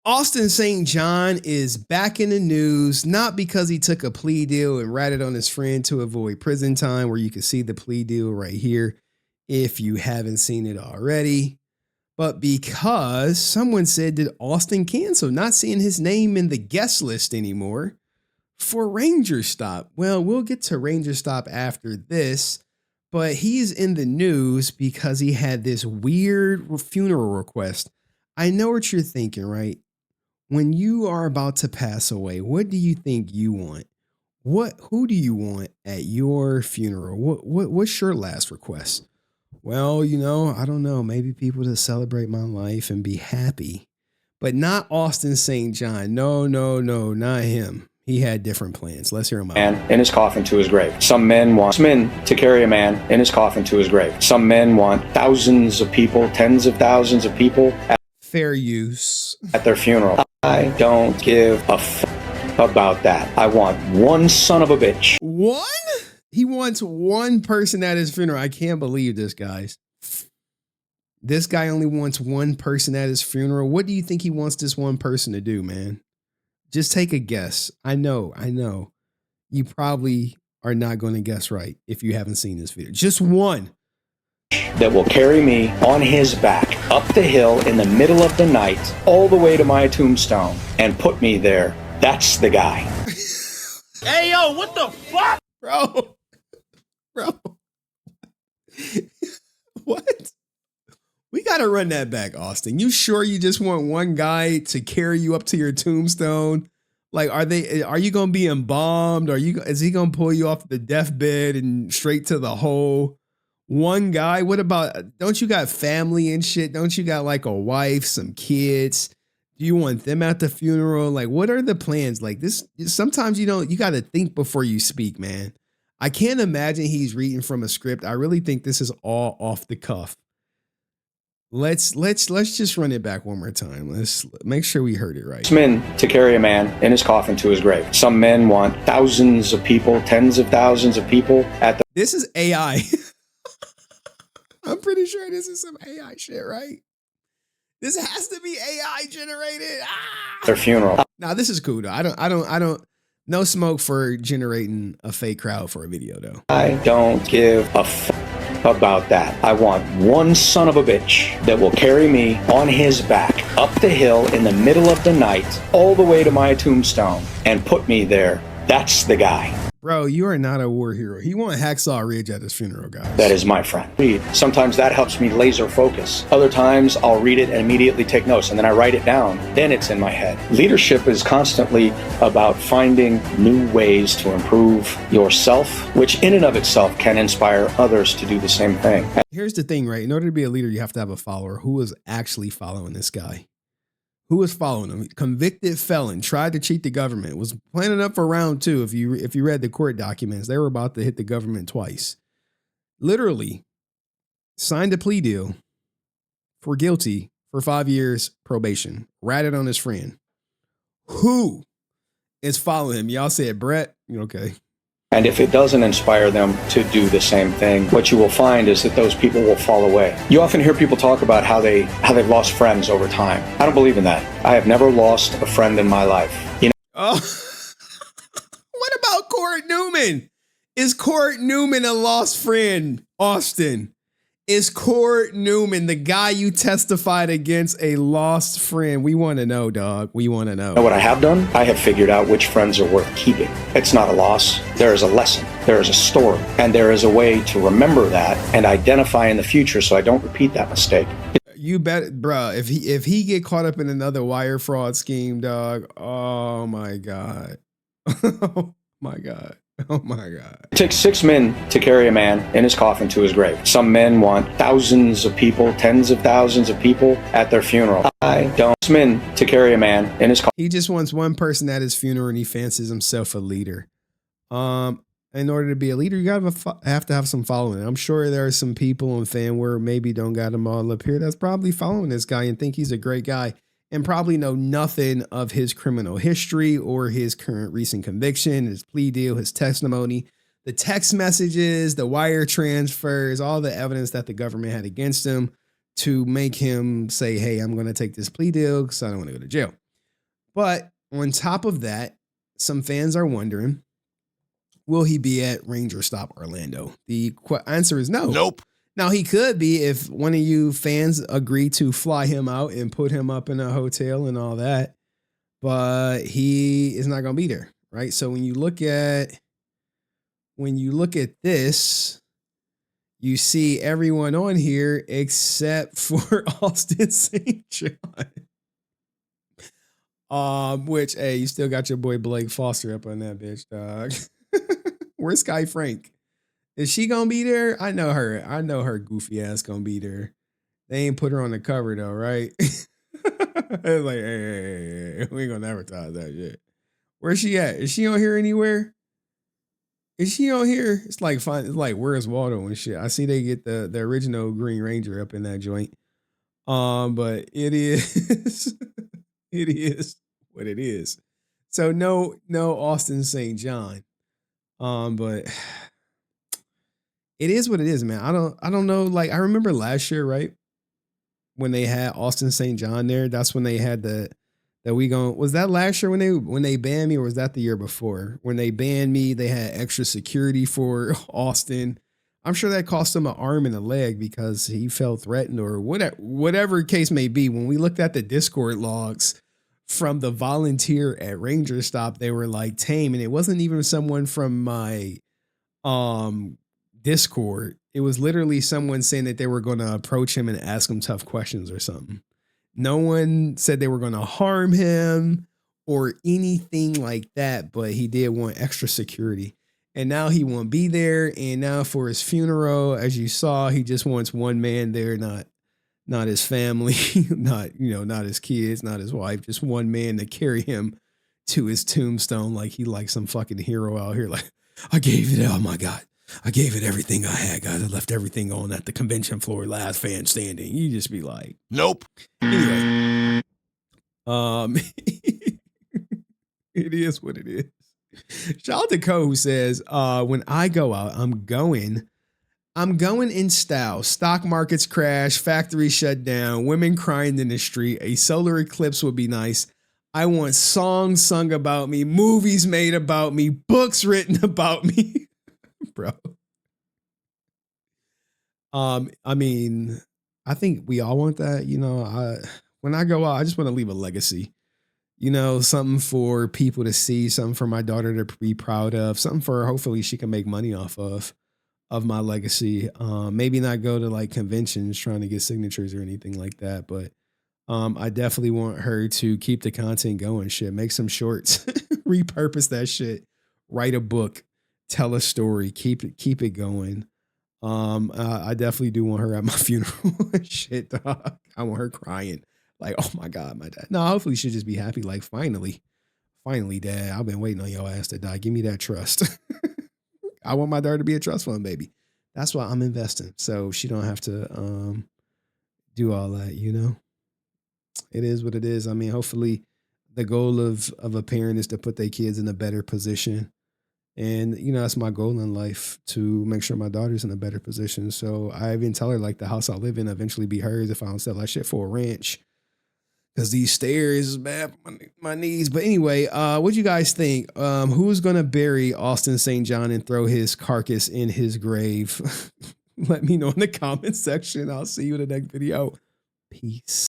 Austin St. John is back in the news, not because he took a plea deal and ratted on his friend to avoid prison time, where you can see the plea deal right here if you haven't seen it already, but because someone said that Austin canceled, not seeing his name in the guest list anymore for Ranger Stop. Well, we'll get to Ranger Stop after this, but he's in the news because he had this weird funeral request. I know what you're thinking, right? When you are about to pass away, what do you think you want? Who do you want at your funeral? What's your last request? Well, I don't know, maybe people to celebrate my life and be happy. But not Austin St. John. No, not him. He had different plans. Let's hear him out. Man in his coffin to his grave. Some men want men to carry a man in his coffin to his grave. Some men want thousands of people, tens of thousands of people fair use at their funeral. I don't give a about that. I want one son of a bitch. One? He wants one person at his funeral. I can't believe this, guys. This guy only wants one person at his funeral. What do you think he wants this one person to do, man? Just take a guess. I know. You probably are not going to guess right if you haven't seen this video. Just one. That will carry me on his back up the hill in the middle of the night all the way to my tombstone and put me there. That's the guy. Hey, yo, what the fuck? Bro. What? We got to run that back, Austin. You sure you just want one guy to carry you up to your tombstone? Like, are you going to be embalmed? Is he going to pull you off the deathbed and straight to the hole? One guy? What about, don't you got family and shit? Don't you got like a wife, some kids? Do you want them at the funeral? Like, what are the plans? Like this, sometimes you got to think before you speak, man. I can't imagine he's reading from a script. I really think this is all off the cuff. Let's just run it back one more time. Let's make sure we heard it right. Some men to carry a man in his coffin to his grave. Some men want thousands of people, tens of thousands of people at the... This is AI. I'm pretty sure this is some AI shit, right? This has to be AI generated. Their funeral. Now, this is cool though. I don't. No smoke for generating a fake crowd for a video though. I don't give a about that. I want one son of a bitch that will carry me on his back up the hill in the middle of the night all the way to my tombstone and put me there. That's the guy. Bro, you are not a war hero. He want Hacksaw Ridge at his funeral, guys. That is my friend. Sometimes that helps me laser focus. Other times I'll read it and immediately take notes, and then I write it down. Then it's in my head. Leadership is constantly about finding new ways to improve yourself, which in and of itself can inspire others to do the same thing. Here's the thing, right? In order to be a leader, you have to have a follower. Who is actually following this guy? Who was following him? Convicted felon, tried to cheat the government, was planning up for round two. If you read the court documents, they were about to hit the government twice. Literally signed a plea deal for guilty for 5 years probation, ratted on his friend. Who is following him? Y'all said Brett. Okay. And if it doesn't inspire them to do the same thing, what you will find is that those people will fall away. You often hear people talk about how they've lost friends over time. I don't believe in that. I have never lost a friend in my life. Oh, what about Court Newman? Is Court Newman a lost friend, Austin? Is Court Newman the guy you testified against a lost friend? We want to know, dog. We want to know. What I have done, I have figured out which friends are worth keeping. It's not a loss. There is a lesson. There is a story. And there is a way to remember that and identify in the future so I don't repeat that mistake. You bet, bro. If he get caught up in another wire fraud scheme, dog. Oh, my God. Oh, my God. Oh my God. It takes 6 men to carry a man in his coffin to his grave. Some men want thousands of people, tens of thousands of people at their funeral. I don't. 6 men to carry a man in his coffin. He just wants one person at his funeral and he fancies himself a leader. In order to be a leader, you have to have some following. I'm sure there are some people on Fanware maybe don't got him all up here that's probably following this guy and think he's a great guy and probably know nothing of his criminal history or his current recent conviction, his plea deal, his testimony, the text messages, the wire transfers, all the evidence that the government had against him to make him say, hey, I'm going to take this plea deal because I don't want to go to jail. But on top of that, some fans are wondering, will he be at Ranger Stop Orlando? The answer is no. Nope. Now, he could be if one of you fans agree to fly him out and put him up in a hotel and all that, but he is not going to be there, right? So when you look at this, you see everyone on here except for Austin St. John. Which, hey, you still got your boy Blake Foster up on that bitch, dog. Where's Sky Frank? Is she gonna be there? I know her. I know her goofy ass gonna be there. They ain't put her on the cover though, right? It's like, hey, we ain't gonna advertise that shit. Where's she at? Is she on here anywhere? Is she on here? It's like fine. It's like Where's Waldo and shit. I see they get the original Green Ranger up in that joint. But it is it is what it is. So no Austin St. John. But it is what it is, man. I don't know. Like I remember last year, right? When they had Austin St. John there, that's when they had was that last year when they banned me, or was that the year before? When they banned me, they had extra security for Austin. I'm sure that cost him an arm and a leg because he felt threatened or whatever case may be. When we looked at the Discord logs from the volunteer at Ranger Stop, they were like tame, and it wasn't even someone from my Discord. It was literally someone saying that they were going to approach him and ask him tough questions or something. No one said they were going to harm him or anything like that, but he did want extra security. And now he won't be there. And now for his funeral, as you saw, he just wants one man there, not his family, not his kids, not his wife, just one man to carry him to his tombstone like he like some fucking hero out here. Like, I gave it, oh my God. I gave it everything I had, guys. I left everything on at the convention floor, last fan standing. You just be like, nope. Anyway, it is what it is. Shout out to Co who says, when I go out, I'm going in style. Stock markets crash, factories shut down, women crying in the street. A solar eclipse would be nice. I want songs sung about me, movies made about me, books written about me. Bro. I mean, I think we all want that. When I go out, I just want to leave a legacy. Something for people to see, something for my daughter to be proud of, something for her, hopefully she can make money off of my legacy. Maybe not go to like conventions trying to get signatures or anything like that, but I definitely want her to keep the content going. Shit, make some shorts, repurpose that shit, write a book, tell a story, keep it going. I definitely do want her at my funeral. Shit, dog. I want her crying. Like, oh my God, my dad. No, hopefully she'll just be happy. Like, finally, Dad, I've been waiting on your ass to die. Give me that trust. I want my daughter to be a trust fund baby. That's why I'm investing. So she don't have to do all that, It is what it is. I mean, hopefully the goal of a parent is to put their kids in a better position. And, that's my goal in life, to make sure my daughter's in a better position. So I even tell her, like, the house I live in eventually be hers if I don't sell that shit for a ranch. Because these stairs is bad for my knees. But anyway, what do you guys think? Who's going to bury Austin St. John and throw his carcass in his grave? Let me know in the comment section. I'll see you in the next video. Peace.